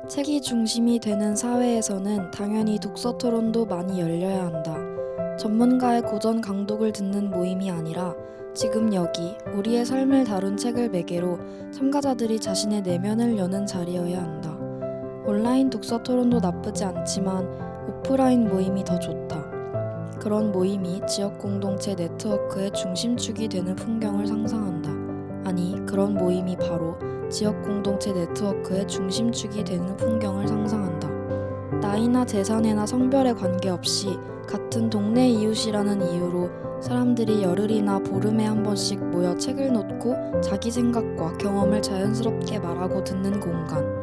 책이 중심이 되는 사회에서는 당연히 독서 토론도 많이 열려야 한다. 전문가의 고전 강독을 듣는 모임이 아니라 지금 여기 우리의 삶을 다룬 책을 매개로 참가자들이 자신의 내면을 여는 자리여야 한다. 온라인 독서 토론도 나쁘지 않지만 오프라인 모임이 더 좋다. 그런 모임이 지역 공동체 네트워크의 중심축이 되는 풍경을 상상한다. 아니, 그런 모임이 바로 지역 공동체 네트워크의 중심축이 되는 풍경을 상상한다. 나이나 재산에나 성별에 관계없이 같은 동네 이웃이라는 이유로 사람들이 열흘이나 보름에 한 번씩 모여 책을 놓고 자기 생각과 경험을 자연스럽게 말하고 듣는 공간.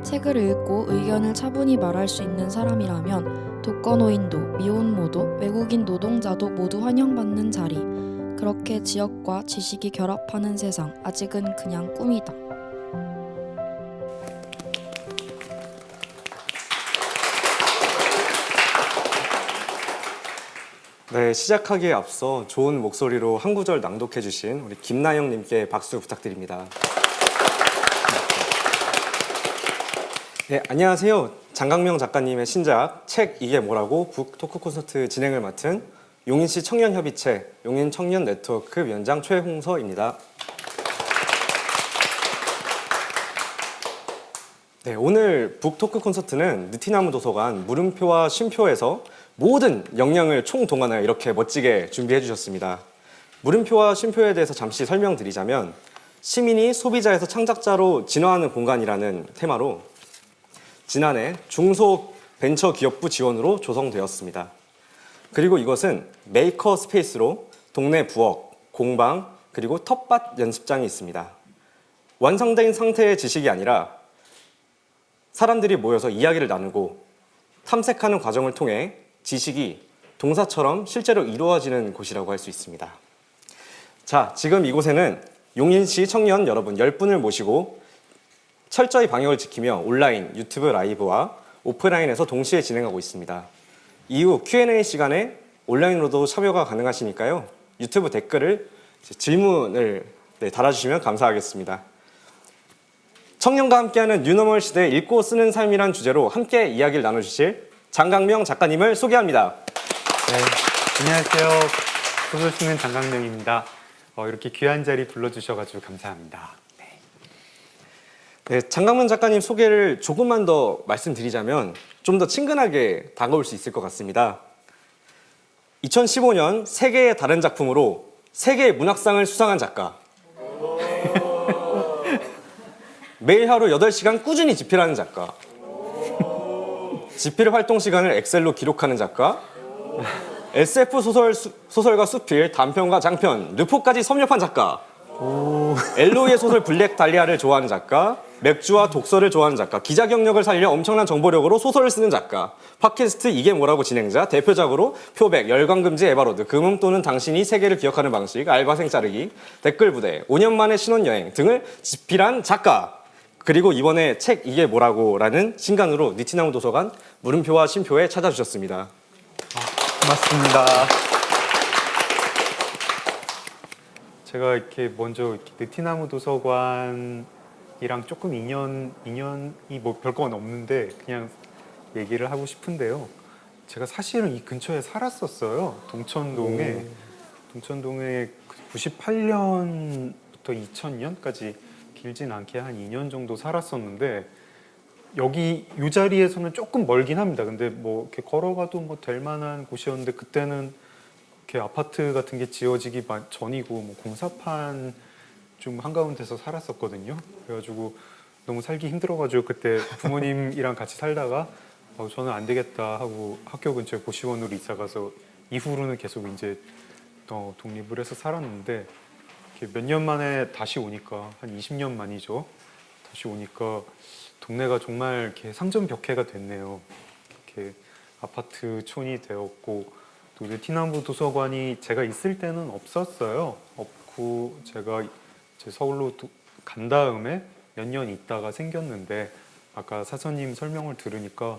책을 읽고 의견을 차분히 말할 수 있는 사람이라면 독거노인도, 미혼모도, 외국인 노동자도 모두 환영받는 자리. 그렇게 지역과 지식이 결합하는 세상, 아직은 그냥 꿈이다. 네, 시작하기에 앞서 좋은 목소리로 한 구절 낭독해 주신 우리 김나영님께 박수 부탁드립니다. 네, 안녕하세요. 장강명 작가님의 신작 책 이게 뭐라고 북 토크 콘서트 진행을 맡은 용인시 청년협의체 용인 청년 네트워크 위원장 최홍서입니다. 네, 오늘 북 토크 콘서트는 느티나무 도서관 물음표와 쉼표에서 모든 역량을 총동원하여 이렇게 멋지게 준비해 주셨습니다. 물음표와 쉼표에 대해서 잠시 설명드리자면 시민이 소비자에서 창작자로 진화하는 공간이라는 테마로 지난해 중소벤처기업부 지원으로 조성되었습니다. 그리고 이것은 메이커 스페이스로 동네 부엌, 공방, 그리고 텃밭 연습장이 있습니다. 완성된 상태의 지식이 아니라 사람들이 모여서 이야기를 나누고 탐색하는 과정을 통해 지식이 동사처럼 실제로 이루어지는 곳이라고 할 수 있습니다. 자, 지금 이곳에는 용인시 청년 여러분 10분을 모시고 철저히 방역을 지키며 온라인, 유튜브 라이브와 오프라인에서 동시에 진행하고 있습니다. 이후 Q&A 시간에 온라인으로도 참여가 가능하시니까요. 유튜브 댓글을 질문을 달아주시면 감사하겠습니다. 청년과 함께하는 뉴노멀 시대 읽고 쓰는 삶이란 주제로 함께 이야기를 나눠주실 장강명 작가님을 소개합니다. 네, 안녕하세요. 소설 쓰는 장강명입니다. 이렇게 귀한 자리 불러주셔가지고 감사합니다. 네, 장강명 작가님 소개를 조금만 더 말씀드리자면 좀 더 친근하게 다가올 수 있을 것 같습니다. 2015년 세계의 다른 작품으로 세계 문학상을 수상한 작가. 매일 하루 8시간 꾸준히 집필하는 작가. 집필 활동 시간을 엑셀로 기록하는 작가. SF 소설과 수필, 단편과 장편, 르포까지 섭렵한 작가. 엘로이의 소설 블랙 달리아를 좋아하는 작가, 맥주와 독서를 좋아하는 작가, 기자 경력을 살려 엄청난 정보력으로 소설을 쓰는 작가, 팟캐스트 이게 뭐라고 진행자, 대표작으로 표백, 열광금지 에바로드, 금음 또는 당신이 세계를 기억하는 방식, 알바생 자르기, 댓글 부대, 5년 만에 신혼여행 등을 집필한 작가. 그리고 이번에 책 이게 뭐라고 라는 신간으로 느티나무 도서관 물음표와 쉼표에 찾아주셨습니다. 고맙습니다. 제가 이렇게 먼저 느티나무 도서관이랑 조금 인연이 뭐 별건 없는데 그냥 얘기를 하고 싶은데요. 제가 사실은 이 근처에 살았었어요. 동천동에 98년부터 2000년까지 길진 않게 한 2년 정도 살았었는데 여기 이 자리에서는 조금 멀긴 합니다. 근데 뭐 이렇게 걸어가도 뭐 될 만한 곳이었는데 그때는 이렇게 아파트 같은 게 지어지기 전이고 뭐 공사판 좀 한가운데서 살았었거든요. 그래가지고 너무 살기 힘들어가지고 그때 부모님이랑 같이 살다가 저는 안 되겠다 하고 학교 근처에 고시원으로 이사가서 이후로는 계속 이제 독립을 해서 살았는데 몇 년 만에 다시 오니까 한 20년 만이죠. 다시 오니까 동네가 정말 이렇게 상점벽해가 됐네요. 이렇게 아파트촌이 되었고 또 느티나무 도서관이 제가 있을 때는 없었어요. 없고 제가 이제 서울로 간 다음에 몇 년 있다가 생겼는데 아까 사서님 설명을 들으니까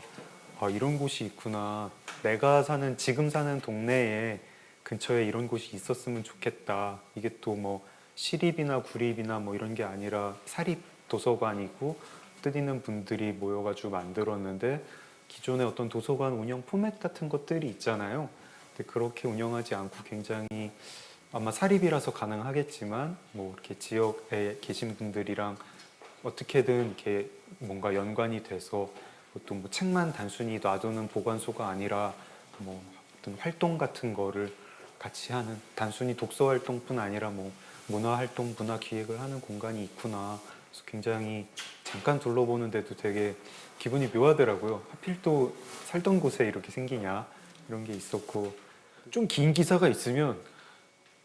이런 곳이 있구나. 내가 지금 사는 동네에 근처에 이런 곳이 있었으면 좋겠다. 이게 또 뭐 시립이나 구립이나 뭐 이런 게 아니라 사립 도서관이고 뜻 있는 분들이 모여가지고 만들었는데 기존의 어떤 도서관 운영 포맷 같은 것들이 있잖아요. 근데 그렇게 운영하지 않고 굉장히 아마 사립이라서 가능하겠지만 뭐 이렇게 지역에 계신 분들이랑 어떻게든 이렇게 뭔가 연관이 돼서 보통 뭐 책만 단순히 놔두는 보관소가 아니라 뭐 어떤 활동 같은 거를 같이 하는 단순히 독서 활동뿐 아니라 뭐 문화 활동, 문화 기획을 하는 공간이 있구나. 그래서 굉장히 잠깐 둘러보는데도 되게 기분이 묘하더라고요. 하필 또 살던 곳에 이렇게 생기냐 이런 게 있었고 좀 긴 기사가 있으면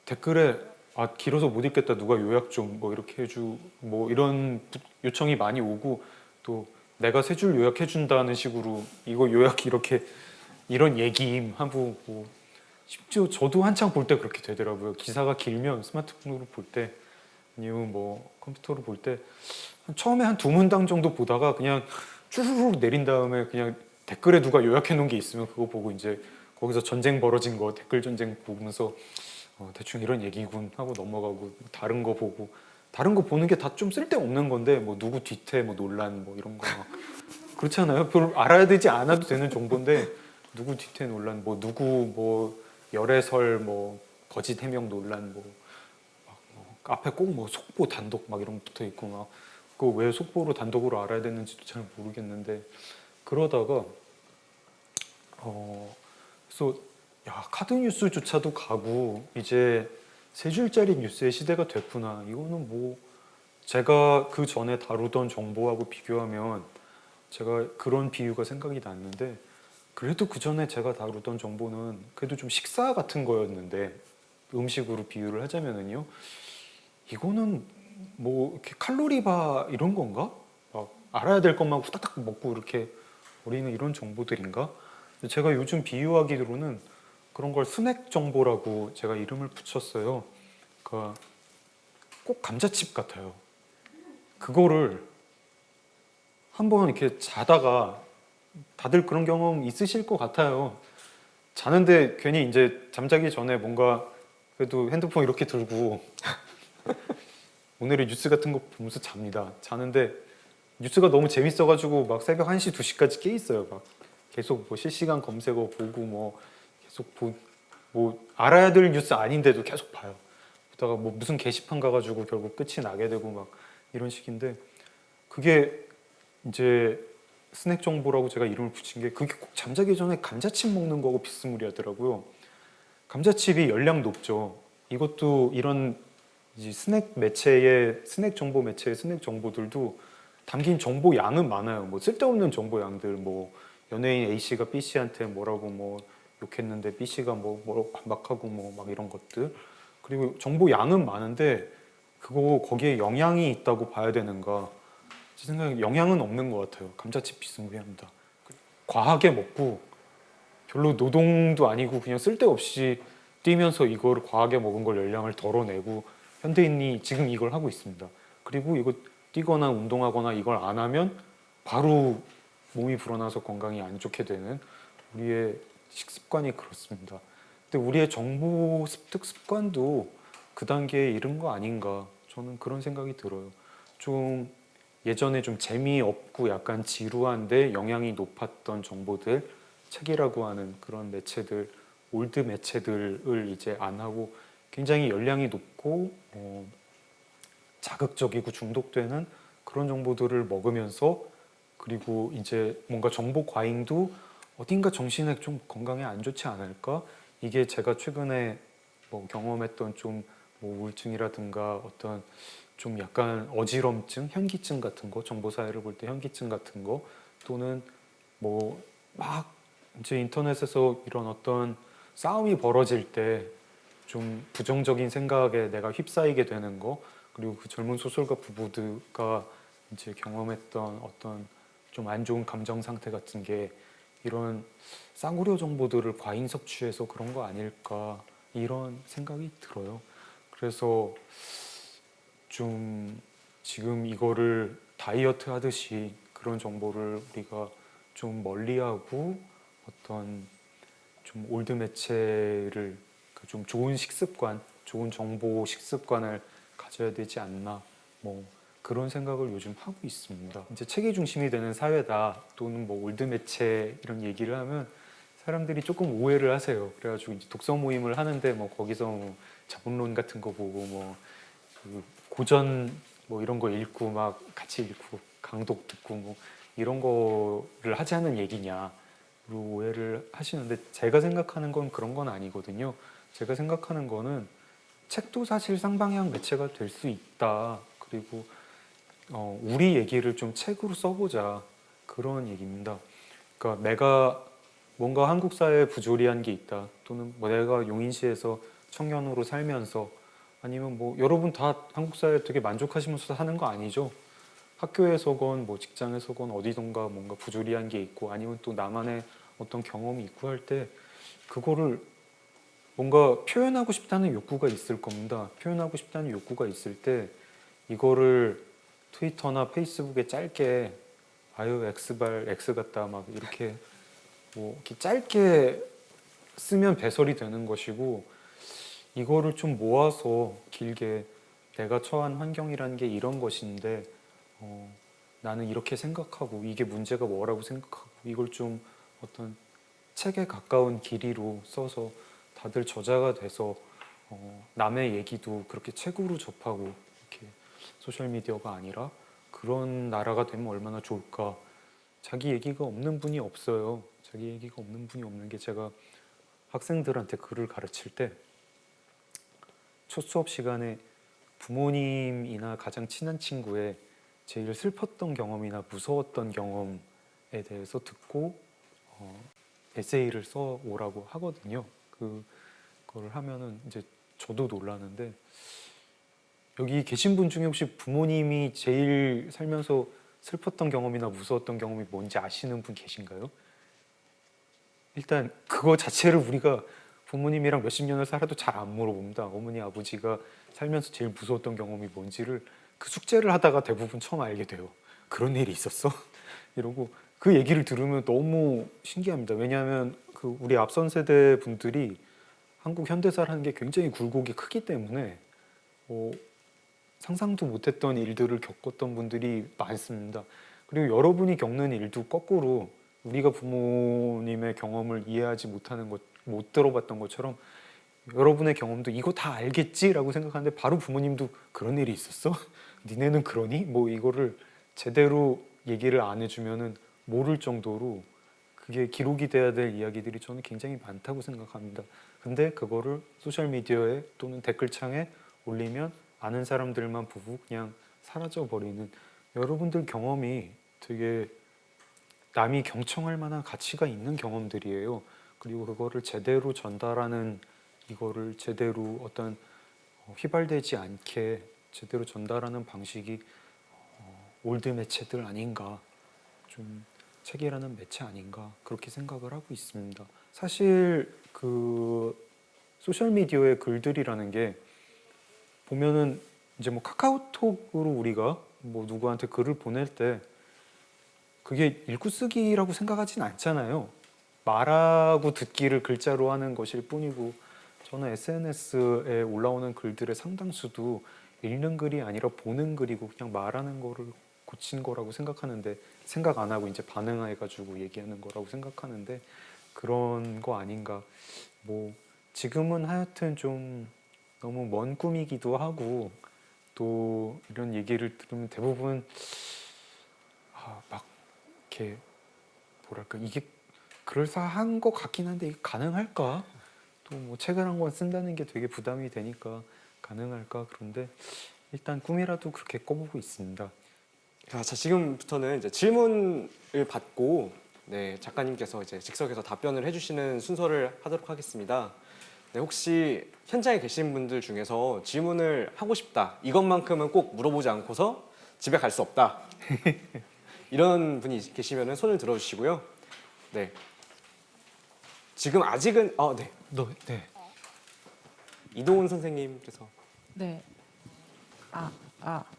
댓글에 아 길어서 못 읽겠다 누가 요약 좀 뭐 이렇게 해주 뭐 이런 요청이 많이 오고 또 내가 세 줄 요약해 준다는 식으로 이거 요약 이렇게 이런 얘기임 하고 뭐 심지어 저도 한창 볼 때 그렇게 되더라고요. 기사가 길면 스마트폰으로 볼 때 아니면 뭐 컴퓨터로 볼 때 처음에 한 두 문당 정도 보다가 그냥 쭈르륵 내린 다음에 그냥 댓글에 누가 요약해 놓은 게 있으면 그거 보고 이제 거기서 전쟁 벌어진 거 댓글 전쟁 보면서 대충 이런 얘기군 하고 넘어가고 다른 거 보고 다른 거 보는 게 다 좀 쓸데없는 건데 뭐 누구 뒤태 뭐 논란 뭐 이런 거 막 그렇잖아요. 별 알아야 되지 않아도 되는 정보인데 누구 뒤태 논란 뭐 누구 뭐 열애설 뭐 거짓 해명 논란 뭐, 뭐 앞에 꼭 뭐 속보 단독 막 이런 거 붙어 있고 막 그거 왜 속보로 단독으로 알아야 되는지도 잘 모르겠는데 그러다가 그래서 야 카드 뉴스조차도 가고 이제 세 줄짜리 뉴스의 시대가 됐구나. 이거는 뭐 제가 그 전에 다루던 정보하고 비교하면 제가 그런 비유가 생각이 났는데 그래도 그 전에 제가 다루던 정보는 그래도 좀 식사 같은 거였는데 음식으로 비유를 하자면은요. 이거는 뭐 이렇게 칼로리바 이런 건가? 막 알아야 될 것만 후딱딱 먹고 이렇게 버리는 이런 정보들인가? 제가 요즘 비유하기로는 그런 걸 스낵 정보라고 제가 이름을 붙였어요. 그러니까 꼭 감자칩 같아요. 그거를 한번 이렇게 자다가 다들 그런 경험 있으실 것 같아요. 자는데 괜히 이제 잠자기 전에 뭔가 그래도 핸드폰 이렇게 들고 오늘의 뉴스 같은 거 보면서 잡니다. 자는데 뉴스가 너무 재밌어가지고 막 새벽 1시, 2시까지 깨 있어요. 막 계속 뭐 실시간 검색어 보고 뭐 계속 뭐 알아야 될 뉴스 아닌데도 계속 봐요. 보다가 뭐 무슨 게시판 가가지고 결국 끝이 나게 되고 막 이런 식인데 그게 이제 스낵 정보라고 제가 이름을 붙인 게 그게 꼭 잠자기 전에 감자칩 먹는 거하고 비스무리하더라고요. 감자칩이 열량 높죠. 이것도 이런 이제 스낵 매체의 스낵 정보 매체의 스낵 정보들도 담긴 정보 양은 많아요. 뭐 쓸데없는 정보 양들 뭐 연예인 A 씨가 B 씨한테 뭐라고 뭐 욕했는데 B 씨가 뭐 반박하고 뭐 막 이런 것들 그리고 정보 양은 많은데 그거 거기에 영향이 있다고 봐야 되는가? 제 생각에 영향은 없는 것 같아요. 감자칩 비스무리합니다. 과하게 먹고 별로 노동도 아니고 그냥 쓸데없이 뛰면서 이걸 과하게 먹은 걸 열량을 덜어내고 현대인이 지금 이걸 하고 있습니다. 그리고 이거 뛰거나 운동하거나 이걸 안 하면 바로 몸이 불어나서 건강이 안 좋게 되는 우리의 식습관이 그렇습니다. 근데 우리의 정보 습득 습관도 그 단계에 이른 거 아닌가 저는 그런 생각이 들어요. 좀 예전에 좀 재미없고 약간 지루한데 영향이 높았던 정보들 책이라고 하는 그런 매체들 올드 매체들을 이제 안 하고 굉장히 열량이 높고 자극적이고 중독되는 그런 정보들을 먹으면서 그리고 이제 뭔가 정보 과잉도 어딘가 정신에 좀 건강에 안 좋지 않을까? 이게 제가 최근에 뭐 경험했던 좀 뭐 우울증이라든가 어떤 좀 약간 어지럼증, 현기증 같은 거, 정보 사회를 볼 때 현기증 같은 거 또는 뭐 막 이제 인터넷에서 이런 어떤 싸움이 벌어질 때 좀 부정적인 생각에 내가 휩싸이게 되는 거 그리고 그 젊은 소설가 부부가 이제 경험했던 어떤 좀 안 좋은 감정 상태 같은 게 이런 싸구려 정보들을 과잉 섭취해서 그런 거 아닐까 이런 생각이 들어요. 그래서 좀 지금 이거를 다이어트 하듯이 그런 정보를 우리가 좀 멀리하고 어떤 좀 올드 매체를 좀 좋은 식습관, 좋은 정보 식습관을 가져야 되지 않나. 뭐 그런 생각을 요즘 하고 있습니다. 이제 책이 중심이 되는 사회다 또는 뭐 올드 매체 이런 얘기를 하면 사람들이 조금 오해를 하세요. 그래가지고 이제 독서 모임을 하는데 뭐 거기서 뭐 자본론 같은 거 보고 뭐그 고전 뭐 이런 거 읽고 막 같이 읽고 강독 듣고 뭐 이런 거를 하자는 얘기냐로 오해를 하시는데 제가 생각하는 건 그런 건 아니거든요. 제가 생각하는 거는 책도 사실 쌍방향 매체가 될 수 있다. 그리고 우리 얘기를 좀 책으로 써보자 그런 얘기입니다. 그러니까 내가 뭔가 한국 사회에 부조리한 게 있다 또는 뭐 내가 용인시에서 청년으로 살면서 아니면 뭐 여러분 다 한국 사회에 되게 만족하시면서 사는 거 아니죠? 학교에서건 뭐 직장에서건 어디선가 뭔가 부조리한 게 있고 아니면 또 나만의 어떤 경험이 있고 할 때 그거를 뭔가 표현하고 싶다는 욕구가 있을 겁니다. 표현하고 싶다는 욕구가 있을 때 이거를 트위터나 페이스북에 짧게 아유 X발 X 같다 막 이렇게 뭐 이렇게 짧게 쓰면 배설이 되는 것이고 이거를 좀 모아서 길게 내가 처한 환경이라는 게 이런 것인데 나는 이렇게 생각하고 이게 문제가 뭐라고 생각하고 이걸 좀 어떤 책에 가까운 길이로 써서 다들 저자가 돼서 남의 얘기도 그렇게 책으로 접하고 이렇게 소셜미디어가 아니라 그런 나라가 되면 얼마나 좋을까. 자기 얘기가 없는 분이 없어요. 자기 얘기가 없는 분이 없는 게 제가 학생들한테 글을 가르칠 때 첫 수업 시간에 부모님이나 가장 친한 친구의 제일 슬펐던 경험이나 무서웠던 경험에 대해서 듣고 에세이를 써 오라고 하거든요. 그걸 하면은 이제 저도 놀라는데 여기 계신 분 중에 혹시 부모님이 제일 살면서 슬펐던 경험이나 무서웠던 경험이 뭔지 아시는 분 계신가요? 일단 그거 자체를 우리가 부모님이랑 몇십 년을 살아도 잘 안 물어봅니다. 어머니 아버지가 살면서 제일 무서웠던 경험이 뭔지를 그 숙제를 하다가 대부분 처음 알게 돼요. 그런 일이 있었어? 이러고 그 얘기를 들으면 너무 신기합니다. 왜냐하면 그 우리 앞선 세대 분들이 한국 현대사라는 게 굉장히 굴곡이 크기 때문에 상상도 못했던 일들을 겪었던 분들이 많습니다. 그리고 여러분이 겪는 일도 거꾸로 우리가 부모님의 경험을 이해하지 못하는 것, 못 들어봤던 것처럼 여러분의 경험도 이거 다 알겠지라고 생각하는데 바로 부모님도 그런 일이 있었어? 니네는 그러니? 뭐 이거를 제대로 얘기를 안 해주면은 모를 정도로 그게 기록이 돼야 될 이야기들이 저는 굉장히 많다고 생각합니다. 근데 그거를 소셜미디어에 또는 댓글창에 올리면 아는 사람들만 보고 그냥 사라져버리는 여러분들 경험이 되게 남이 경청할 만한 가치가 있는 경험들이에요. 그리고 그거를 제대로 전달하는 이거를 제대로 어떤 휘발되지 않게 제대로 전달하는 방식이 올드 매체들 아닌가, 좀 책이라는 매체 아닌가 그렇게 생각을 하고 있습니다. 사실 그 소셜 미디어의 글들이라는 게 보면은 이제 뭐 카카오톡으로 우리가 뭐 누구한테 글을 보낼 때 그게 읽고 쓰기라고 생각하진 않잖아요. 말하고 듣기를 글자로 하는 것일 뿐이고 저는 SNS에 올라오는 글들의 상당수도 읽는 글이 아니라 보는 글이고 그냥 말하는 거를 고친 거라고 생각하는데 생각 안 하고 이제 반응해가지고 얘기하는 거라고 생각하는데 그런 거 아닌가. 뭐 지금은 하여튼 좀 너무 먼 꿈이기도 하고 또 이런 얘기를 들으면 대부분 막 이렇게 뭐랄까 이게 그럴싸한 것 같긴 한데 이게 가능할까? 또 뭐 책을 한 권 쓴다는 게 되게 부담이 되니까 가능할까? 그런데 일단 꿈이라도 그렇게 꿔보고 있습니다. 자, 지금부터는 이제 질문을 받고 네, 작가님께서 이제 즉석에서 답변을 해주시는 순서를 하도록 하겠습니다. 네, 혹시 현장에 계신 분들 중에서 질문을 하고 싶다. 이것만큼은 꼭 물어보지 않고서 집에 갈 수 없다. 이런 분이 계시면 손을 들어주시고요. 네. 지금 아직은 네. 네. 이동훈 선생님께서 네.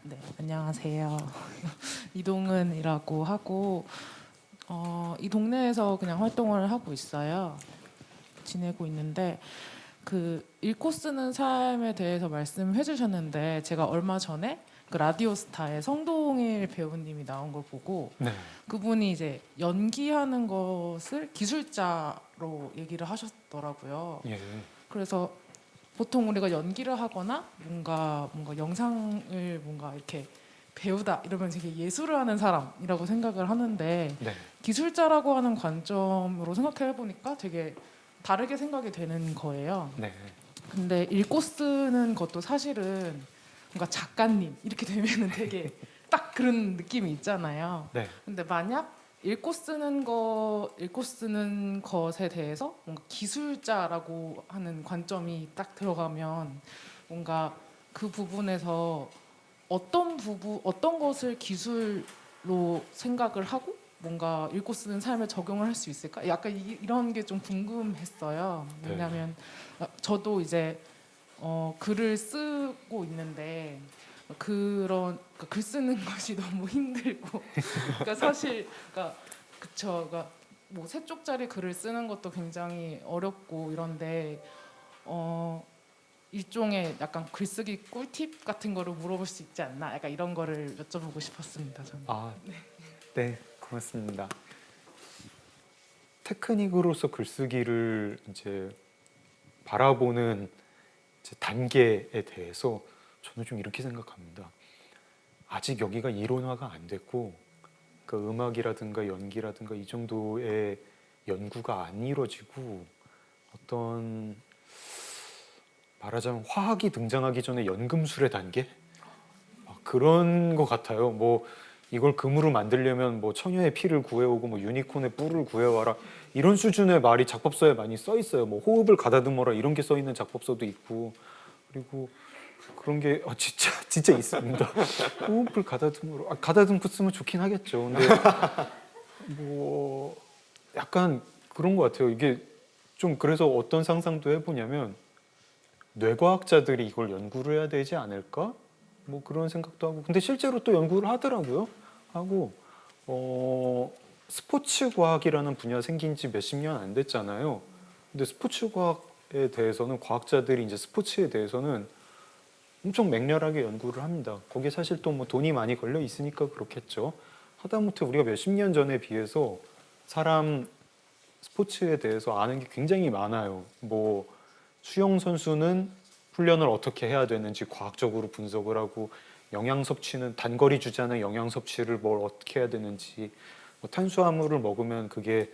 네. 안녕하세요. 이동은이라고 하고 이 동네에서 그냥 활동을 하고 있어요. 지내고 있는데 그 읽고 쓰는 삶에 대해서 말씀해 주셨는데 제가 얼마 전에 그 라디오스타의 성동일 배우님이 나온 걸 보고 네. 그분이 이제 연기하는 것을 기술자로 얘기를 하셨더라고요. 예. 그래서 보통 우리가 연기를 하거나 뭔가 영상을 뭔가 이렇게 배우다 이러면 되게 예술을 하는 사람이라고 생각을 하는데 네. 기술자라고 하는 관점으로 생각해 보니까 되게 다르게 생각이 되는 거예요. 네. 근데 읽고 쓰는 것도 사실은 뭔가 작가님 이렇게 되면은 되게 딱 그런 느낌이 있잖아요. 네. 근데 만약 읽고 쓰는 것에 대해서 뭔가 기술자라고 하는 관점이 딱 들어가면 뭔가 그 부분에서 어떤 것을 기술로 생각을 하고 뭔가 읽고 쓰는 삶에 적용을 할 수 있을까? 약간 이런 게 좀 궁금했어요. 네. 왜냐하면 저도 이제 글을 쓰고 있는데 그러니까 글 쓰는 것이 너무 힘들고 그러니까 사실 그쵸. 그러니까 뭐 세 쪽짜리 글을 쓰는 것도 굉장히 어렵고 이런데 일종의 약간 글쓰기 꿀팁 같은 거를 물어볼 수 있지 않나? 약간 이런 거를 여쭤보고 싶었습니다. 저는. 네, 고맙습니다. 테크닉으로서 글쓰기를 이제 바라보는 이제 단계에 대해서 저는 좀 이렇게 생각합니다. 아직 여기가 이론화가 안 됐고, 그 음악이라든가 연기라든가 이 정도의 연구가 안 이루어지고 어떤 말하자면 화학이 등장하기 전에 연금술의 단계? 그런 것 같아요. 뭐 이걸 금으로 만들려면 뭐 처녀의 피를 구해오고 뭐 유니콘의 뿔을 구해와라 이런 수준의 말이 작법서에 많이 써 있어요. 뭐 호흡을 가다듬어라 이런 게 써 있는 작법서도 있고 그리고 그런 게 진짜 있습니다. 호흡을 가다듬어라 가다듬고 쓰면 좋긴 하겠죠. 근데 뭐 약간 그런 것 같아요. 이게 좀 그래서 어떤 상상도 해보냐면 뇌과학자들이 이걸 연구를 해야 되지 않을까? 뭐 그런 생각도 하고 근데 실제로 또 연구를 하더라고요. 하고 스포츠 과학이라는 분야 생긴 지 몇십 년 안 됐잖아요. 근데 스포츠 과학에 대해서는 과학자들이 이제 스포츠에 대해서는 엄청 맹렬하게 연구를 합니다. 거기에 사실 또 뭐 돈이 많이 걸려 있으니까 그렇겠죠. 하다못해 우리가 몇십 년 전에 비해서 사람 스포츠에 대해서 아는 게 굉장히 많아요. 뭐 수영 선수는 훈련을 어떻게 해야 되는지 과학적으로 분석을 하고 영양 섭취는 단거리 주자는 영양 섭취를 뭘 어떻게 해야 되는지 뭐 탄수화물을 먹으면 그게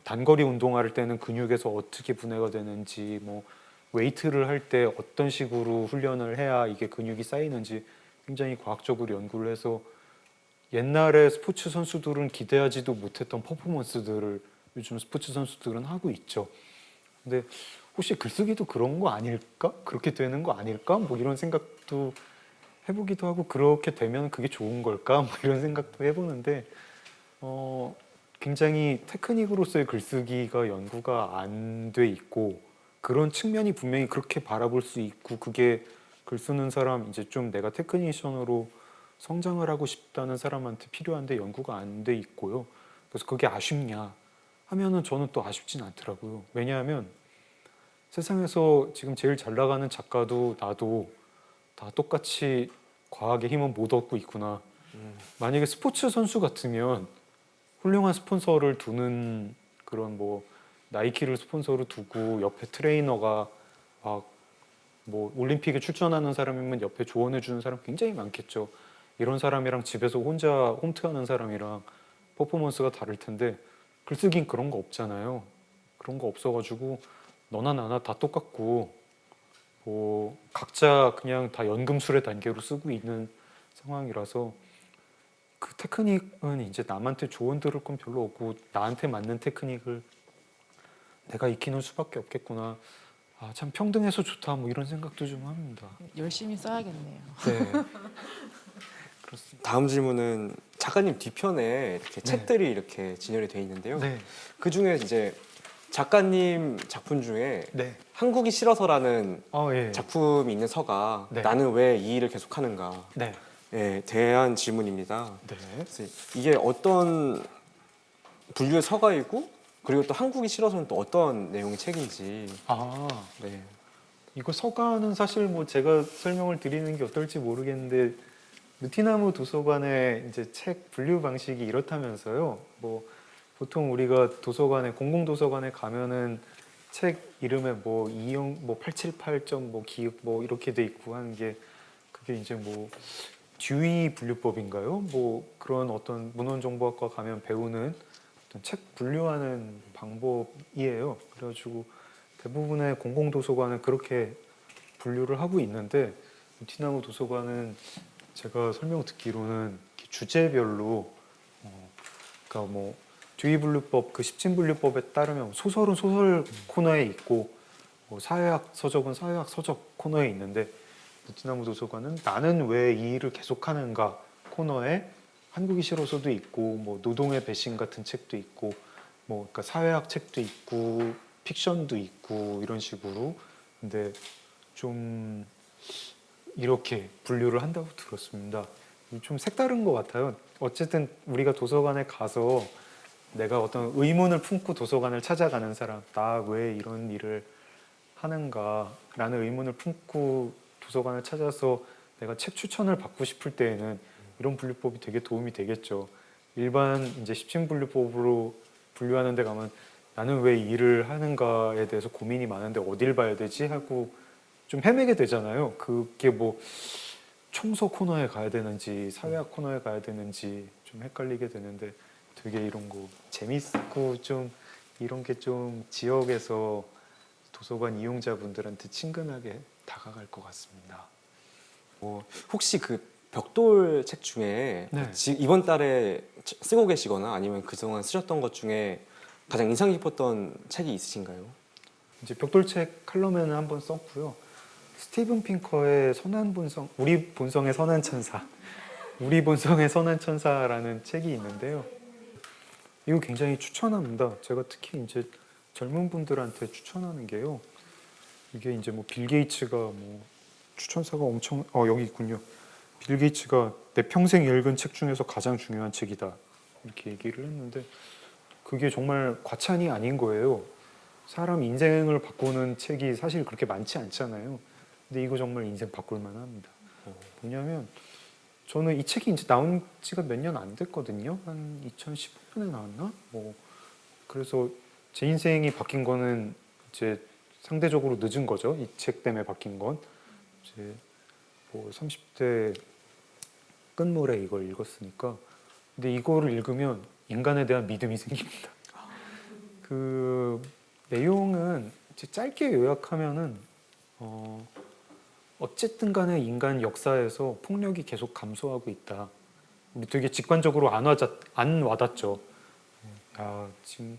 단거리 운동할 때는 근육에서 어떻게 분해가 되는지 뭐 웨이트를 할 때 어떤 식으로 훈련을 해야 이게 근육이 쌓이는지 굉장히 과학적으로 연구를 해서 옛날에 스포츠 선수들은 기대하지도 못했던 퍼포먼스들을 요즘 스포츠 선수들은 하고 있죠. 근데 혹시 글쓰기도 그런 거 아닐까? 그렇게 되는 거 아닐까? 뭐 이런 생각도 해보기도 하고 그렇게 되면 그게 좋은 걸까? 뭐 이런 생각도 해보는데 굉장히 테크닉으로서의 글쓰기가 연구가 안 돼 있고 그런 측면이 분명히 그렇게 바라볼 수 있고 그게 글 쓰는 사람 이제 좀 내가 테크니션으로 성장을 하고 싶다는 사람한테 필요한데 연구가 안 돼 있고요. 그래서 그게 아쉽냐 하면은 저는 또 아쉽진 않더라고요. 왜냐하면 세상에서 지금 제일 잘 나가는 작가도 나도 다 똑같이 과학의 힘은 못 얻고 있구나. 만약에 스포츠 선수 같으면 훌륭한 스폰서를 두는 그런 뭐 나이키를 스폰서로 두고 옆에 트레이너가 막 뭐 올림픽에 출전하는 사람이면 옆에 조언해 주는 사람 굉장히 많겠죠. 이런 사람이랑 집에서 혼자 홈트하는 사람이랑 퍼포먼스가 다를 텐데 글쓰기는 그런 거 없잖아요. 그런 거 없어가지고 너나 나나 다 똑같고 뭐 각자 그냥 다 연금술의 단계로 쓰고 있는 상황이라서 그 테크닉은 이제 남한테 조언 들을 건 별로 없고 나한테 맞는 테크닉을 내가 익히는 수밖에 없겠구나. 아, 참 평등해서 좋다 뭐 이런 생각도 좀 합니다. 열심히 써야겠네요. 네. 그렇습니다. 다음 질문은 작가님 뒤편에 이렇게 책들이 이렇게 진열이 돼 있는데요. 네. 그 중에 이제 작가님 작품 중에 네. 한국이 싫어서라는 예. 작품이 있는 서가 네. 나는 왜 이 일을 계속하는가 네. 에 대한 질문입니다. 네. 그래서 이게 어떤 분류의 서가이고 그리고 또 한국이 싫어서는 또 어떤 내용의 책인지. 네. 이거 서가는 사실 뭐 제가 설명을 드리는 게 어떨지 모르겠는데 느티나무 도서관의 이제 책 분류 방식이 이렇다면서요. 뭐 보통 우리가 도서관에 공공 도서관에 가면은 책 이름에 뭐 이용 뭐 878점 뭐 기억 뭐 이렇게 돼 있고 하는 게 그게 이제 뭐 듀이 분류법인가요? 뭐 그런 어떤 문헌정보학과 가면 배우는 어떤 책 분류하는 방법이에요. 그래가지고 대부분의 공공 도서관은 그렇게 분류를 하고 있는데 느티나무 도서관은 제가 설명 듣기로는 주제별로 그러니까 뭐 듀이 분류법 그 10진 분류법에 따르면 소설은 소설 코너에 있고 뭐 사회학 서적은 사회학 서적 코너에 있는데 느티나무 도서관은 나는 왜 이 일을 계속하는가 코너에 한국이 싫어서도 있고 뭐 노동의 배신 같은 책도 있고 뭐 그러니까 사회학 책도 있고 픽션도 있고 이런 식으로 근데 좀 이렇게 분류를 한다고 들었습니다. 좀 색다른 것 같아요. 어쨌든 우리가 도서관에 가서 내가 어떤 의문을 품고 도서관을 찾아가는 사람, 나 왜 이런 일을 하는가라는 의문을 품고 도서관을 찾아서 내가 책 추천을 받고 싶을 때에는 이런 분류법이 되게 도움이 되겠죠. 일반 이제 10진 분류법으로 분류하는 데 가면 나는 왜 이 일을 하는가에 대해서 고민이 많은데 어딜 봐야 되지 하고 좀 헤매게 되잖아요. 그게 뭐 청소 코너에 가야 되는지 사회학 코너에 가야 되는지 좀 헷갈리게 되는데 되게 이런 거 재밌고 좀 이런 게 좀 지역에서 도서관 이용자분들한테 친근하게 다가갈 것 같습니다. 혹시 그 벽돌 책 중에 네. 이번 달에 쓰고 계시거나 아니면 그동안 쓰셨던 것 중에 가장 인상 깊었던 책이 있으신가요? 이제 벽돌책 칼럼에는 한번 썼고요. 스티븐 핑커의 선한 본성, 우리 본성의 선한 천사, 우리 본성의 선한 천사라는 책이 있는데요. 이거 굉장히 추천합니다. 제가 특히 이제 젊은 분들한테 추천하는 게요. 이게 이제 뭐 빌 게이츠가 뭐 추천사가 엄청 여기 있군요. 빌 게이츠가 내 평생 읽은 책 중에서 가장 중요한 책이다 이렇게 얘기를 했는데 그게 정말 과찬이 아닌 거예요. 사람 인생을 바꾸는 책이 사실 그렇게 많지 않잖아요. 근데 이거 정말 인생 바꿀 만합니다. 뭐냐면 저는 이 책이 이제 나온 지가 몇 년 안 됐거든요. 한 2015년에 나왔나? 뭐 그래서 제 인생이 바뀐 거는 이제 상대적으로 늦은 거죠. 이 책 때문에 바뀐 건 이제 뭐 30대 끝물에 이걸 읽었으니까. 근데 이거를 읽으면 인간에 대한 믿음이 생깁니다. 그 내용은 이제 짧게 요약하면은 어쨌든 간에 인간 역사에서 폭력이 계속 감소하고 있다. 우리 되게 직관적으로 안 와닿죠. 야, 지금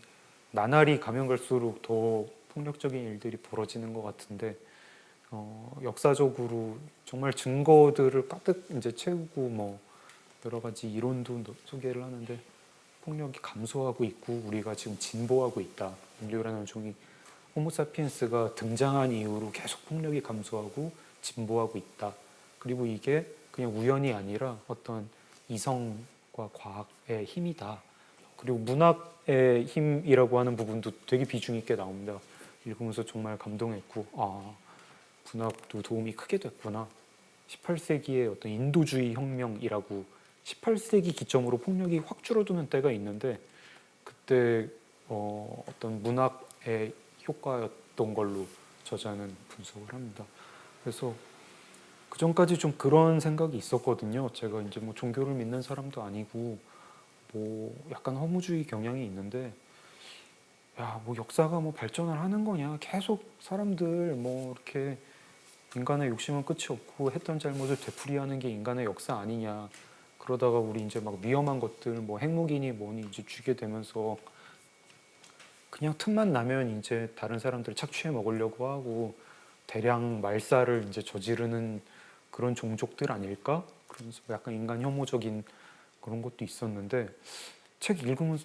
나날이 가면 갈수록 더 폭력적인 일들이 벌어지는 것 같은데 역사적으로 정말 증거들을 가득 이제 채우고 뭐 여러 가지 이론도 소개를 하는데 폭력이 감소하고 있고 우리가 지금 진보하고 있다. 인류라는 종이 호모사피엔스가 등장한 이후로 계속 폭력이 감소하고 진보하고 있다. 그리고 이게 그냥 우연이 아니라 어떤 이성과 과학의 힘이다. 그리고 문학의 힘이라고 하는 부분도 되게 비중 있게 나옵니다. 읽으면서 정말 감동했고 문학도 도움이 크게 됐구나. 18세기의 어떤 인도주의 혁명이라고 18세기 기점으로 폭력이 확 줄어드는 때가 있는데 그때 어떤 문학의 효과였던 걸로 저자는 분석을 합니다. 그래서 그 전까지 좀 그런 생각이 있었거든요. 제가 이제 뭐 종교를 믿는 사람도 아니고 뭐 약간 허무주의 경향이 있는데 야, 뭐 역사가 뭐 발전을 하는 거냐? 계속 사람들 뭐 이렇게 인간의 욕심은 끝이 없고 했던 잘못을 되풀이하는 게 인간의 역사 아니냐? 그러다가 우리 이제 막 위험한 것들 뭐 핵무기니 뭐니 이제 쥐게 되면서 그냥 틈만 나면 이제 다른 사람들 착취해 먹으려고 하고 대량 말살을 이제 저지르는 그런 종족들 아닐까? 그러면서 약간 인간 혐오적인 그런 것도 있었는데 책 읽으면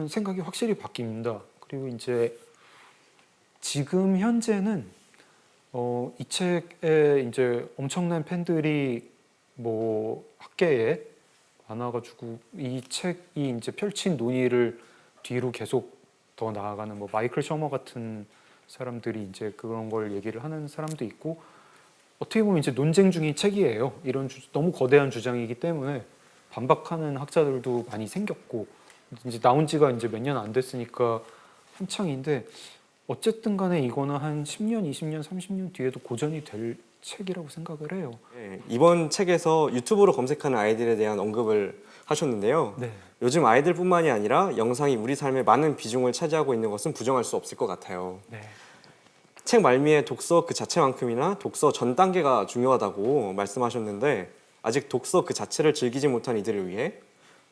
생각이 확실히 바뀝니다. 그리고 이제 지금 현재는 이 책에 이제 엄청난 팬들이 뭐 학계에 많아가지고 이 책이 이제 펼친 논의를 뒤로 계속 더 나아가는 뭐 마이클 셔머 같은 사람들이 이제 그런 걸 얘기를 하는 사람도 있고 어떻게 보면 이제 논쟁 중인 책이에요. 너무 거대한 주장이기 때문에 반박하는 학자들도 많이 생겼고 이제 나온 지가 이제 몇 년 안 됐으니까 한창인데 어쨌든 간에 이거는 한 10년, 20년, 30년 뒤에도 고전이 될 책이라고 생각을 해요. 네, 이번 책에서 유튜브로 검색하는 아이들에 대한 언급을 하셨는데요. 네. 요즘 아이들뿐만이 아니라 영상이 우리 삶의 많은 비중을 차지하고 있는 것은 부정할 수 없을 것 같아요. 네. 책 말미에 독서 그 자체만큼이나 독서 전 단계가 중요하다고 말씀하셨는데 아직 독서 그 자체를 즐기지 못한 이들을 위해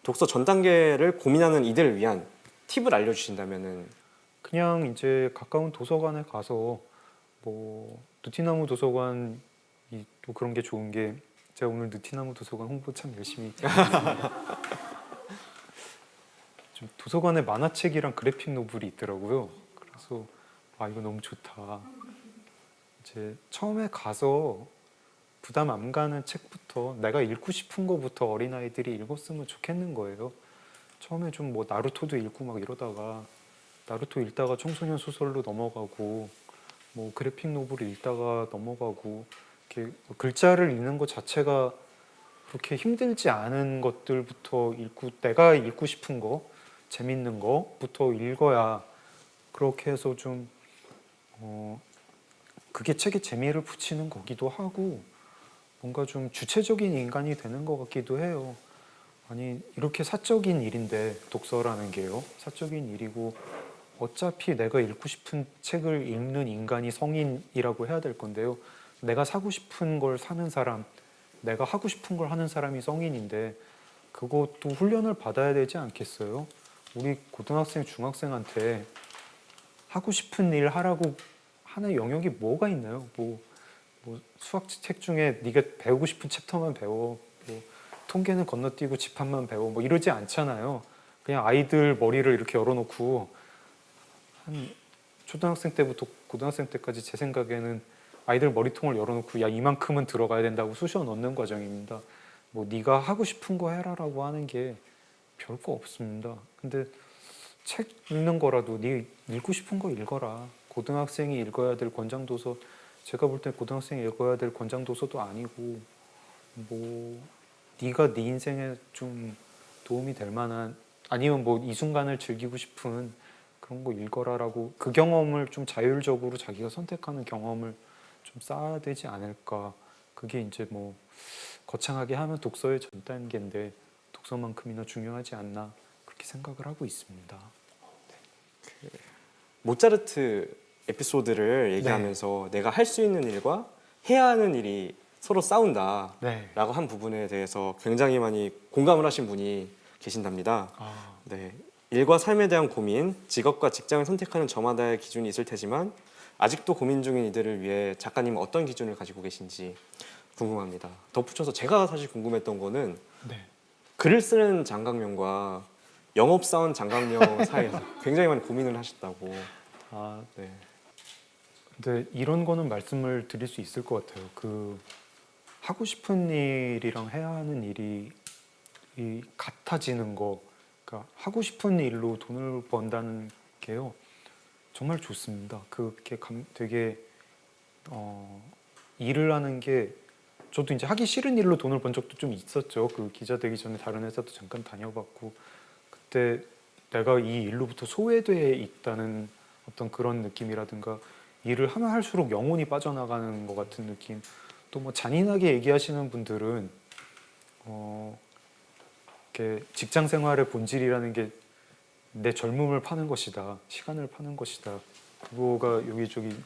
독서 전 단계를 고민하는 이들을 위한 팁을 알려주신다면은 그냥 이제 가까운 도서관에 가서 뭐 느티나무 도서관이 또 그런 게 좋은 게 제가 오늘 느티나무 도서관 홍보 참 열심히 좀 도서관에 만화책이랑 그래픽 노블이 있더라고요. 그래서 아 이거 너무 좋다. 이제 처음에 가서 부담 안 가는 책부터 내가 읽고 싶은 거부터 어린아이들이 읽었으면 좋겠는 거예요. 처음에 좀 뭐 나루토도 읽고 막 이러다가 나루토 읽다가 청소년 소설로 넘어가고 뭐 그래픽 노블을 읽다가 넘어가고 이렇게 글자를 읽는 것 자체가 그렇게 힘들지 않은 것들부터 읽고 내가 읽고 싶은 거 재밌는 거부터 읽어야 그렇게 해서 좀 그게 책에 재미를 붙이는 거기도 하고 뭔가 좀 주체적인 인간이 되는 것 같기도 해요. 아니 이렇게 사적인 일인데 독서라는 게요. 사적인 일이고 어차피 내가 읽고 싶은 책을 읽는 인간이 성인이라고 해야 될 건데요. 내가 사고 싶은 걸 사는 사람, 내가 하고 싶은 걸 하는 사람이 성인인데 그것도 훈련을 받아야 되지 않겠어요? 우리 고등학생, 중학생한테 하고 싶은 일 하라고 하는 영역이 뭐가 있나요? 뭐 수학책 중에 네가 배우고 싶은 챕터만 배워. 뭐 통계는 건너뛰고 집합만 배워. 뭐 이러지 않잖아요. 그냥 아이들 머리를 이렇게 열어놓고 한 초등학생 때부터 고등학생 때까지 제 생각에는 아이들 머리통을 열어놓고 야 이만큼은 들어가야 된다고 쑤셔 넣는 과정입니다. 뭐 네가 하고 싶은 거 해라라고 하는 게 별거 없습니다. 근데 책 읽는 거라도 네 읽고 싶은 거 읽어라. 고등학생이 읽어야 될 권장도서 제가 볼 때 고등학생이 읽어야 될 권장도서도 아니고 뭐 네가 네 인생에 좀 도움이 될 만한 아니면 뭐 이 순간을 즐기고 싶은 그런 거 읽어라라고 그 경험을 좀 자율적으로 자기가 선택하는 경험을 좀 쌓아야 되지 않을까. 그게 이제 뭐 거창하게 하면 독서의 전 단계인데 독서만큼이나 중요하지 않나 그렇게 생각을 하고 있습니다. 모차르트 에피소드를 얘기하면서 내가 할 수 있는 일과 해야 하는 일이 서로 싸운다라고 네. 한 부분에 대해서 굉장히 많이 공감을 하신 분이 계신답니다. 아, 네, 일과 삶에 대한 고민, 직업과 직장을 선택하는 저마다의 기준이 있을 테지만 아직도 고민 중인 이들을 위해 작가님은 어떤 기준을 가지고 계신지 궁금합니다. 덧붙여서 제가 사실 궁금했던 거는 네. 글을 쓰는 장강명과 영업사원 장강명 사이에서 굉장히 많이 고민을 하셨다고. 아, 네. 근데 이런 거는 말씀을 드릴 수 있을 것 같아요. 그 하고 싶은 일이랑 해야 하는 일이 이 같아지는 거, 그러니까 하고 싶은 일로 돈을 번다는 게요 정말 좋습니다. 그게 되게 일을 하는 게 저도 이제 하기 싫은 일로 돈을 번 적도 좀 있었죠. 그 기자 되기 전에 다른 회사도 잠깐 다녀봤고 그때 내가 이 일로부터 소외돼 있다는 어떤 그런 느낌이라든가 일을 하면 할수록 영혼이 빠져나가는 것 같은 느낌. 또 뭐 잔인하게 얘기하시는 분들은 이렇게 직장 생활의 본질이라는 게 내 젊음을 파는 것이다, 시간을 파는 것이다. 그거가 여기저기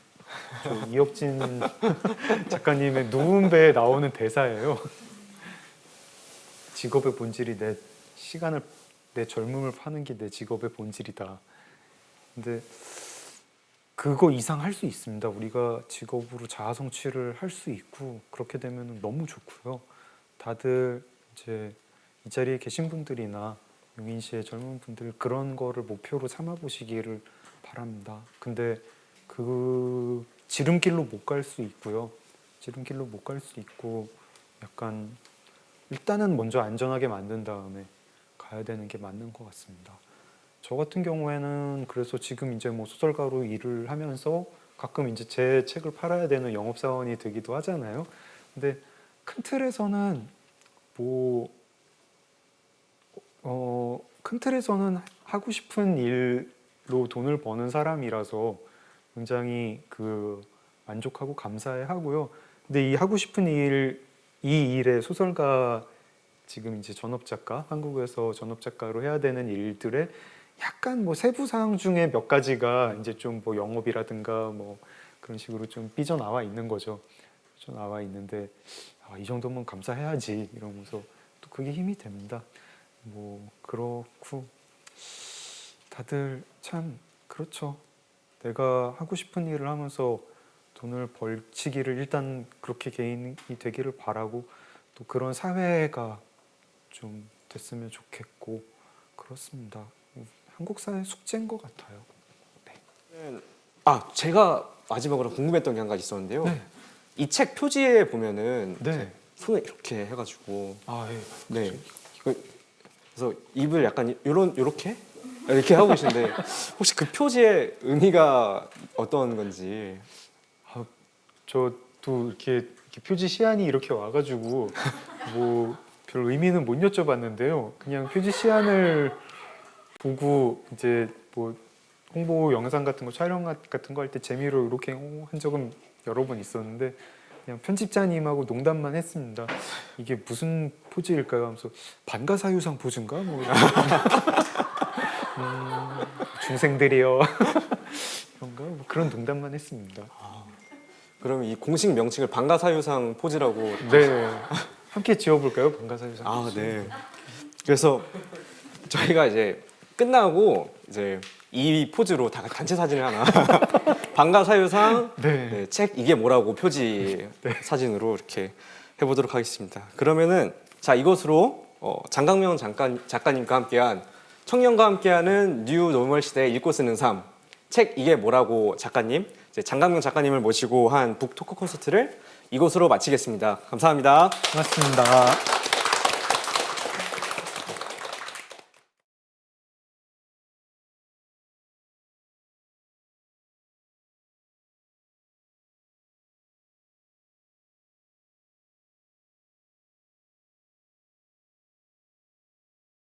이혁진 작가님의 누운배에 나오는 대사예요. 직업의 본질이 내 시간을, 내 젊음을 파는 게 내 직업의 본질이다. 근데 그거 이상 할 수 있습니다. 우리가 직업으로 자아 성취를 할 수 있고 그렇게 되면 너무 좋고요. 다들 이제 이 자리에 계신 분들이나 용인 시의 젊은 분들 그런 거를 목표로 삼아 보시기를 바랍니다. 근데 그 지름길로 못 갈 수 있고요. 지름길로 못 갈 수 있고 약간 일단은 먼저 안전하게 만든 다음에 가야 되는 게 맞는 것 같습니다. 저 같은 경우에는 그래서 지금 이제 뭐 소설가로 일을 하면서 가끔 이제 제 책을 팔아야 되는 영업사원이 되기도 하잖아요. 근데 큰 틀에서는 큰 틀에서는 하고 싶은 일로 돈을 버는 사람이라서 굉장히 만족하고 감사해 하고요. 근데 이 하고 싶은 이 일의 소설가, 지금 이제 전업작가, 한국에서 전업작가로 해야 되는 일들의 약간 세부 사항 중에 몇 가지가 이제 좀 영업이라든가 그런 식으로 좀 삐져나와 있는 거죠. 삐져나와 있는데 이 정도면 감사해야지 이러면서 또 그게 힘이 됩니다. 그렇고 다들 참 그렇죠. 내가 하고 싶은 일을 하면서 돈을 벌치기를 일단 그렇게 개인이 되기를 바라고, 또 그런 사회가 좀 됐으면 좋겠고 그렇습니다. 한국 사회 숙제인 것 같아요. 네. 제가 마지막으로 궁금했던 게 한 가지 있었는데요. 네. 이 책 표지에 보면은 네. 손을 이렇게 해가지고 예. 네. 그래서 입을 약간 이렇게 하고 계신데 혹시 그 표지의 의미가 어떤 건지. 저도 이렇게 표지 시안이 이렇게 와가지고 별 의미는 못 여쭤봤는데요. 그냥 표지 시안을 보고 이제 홍보 영상 같은 거 촬영 같은 거 할 때 재미로 이렇게 한 적은 여러 번 있었는데 그냥 편집자님하고 농담만 했습니다. 이게 무슨 포즈일까요? 하면서 반가사유상 포즈인가? 중생들이요. 그런가? 그런 농담만 했습니다. 그러면 이 공식 명칭을 방가사유상 포즈라고. 네. 함께 지어볼까요? 방가사유상 포즈. 네. 그래서 저희가 이제 끝나고 이제 이 포즈로 다 단체 사진을 하나 방가사유상 네. 책 이게 뭐라고 표지 사진으로 이렇게 해보도록 하겠습니다. 그러면은 자, 이것으로 장강명 작가님과 함께한 청년과 함께하는 뉴 노멀 시대의 읽고 쓰는 삶, 책 이게 뭐라고 작가님, 이제 장강명 작가님을 모시고 한 북토크 콘서트를 이곳으로 마치겠습니다. 감사합니다. 고맙습니다.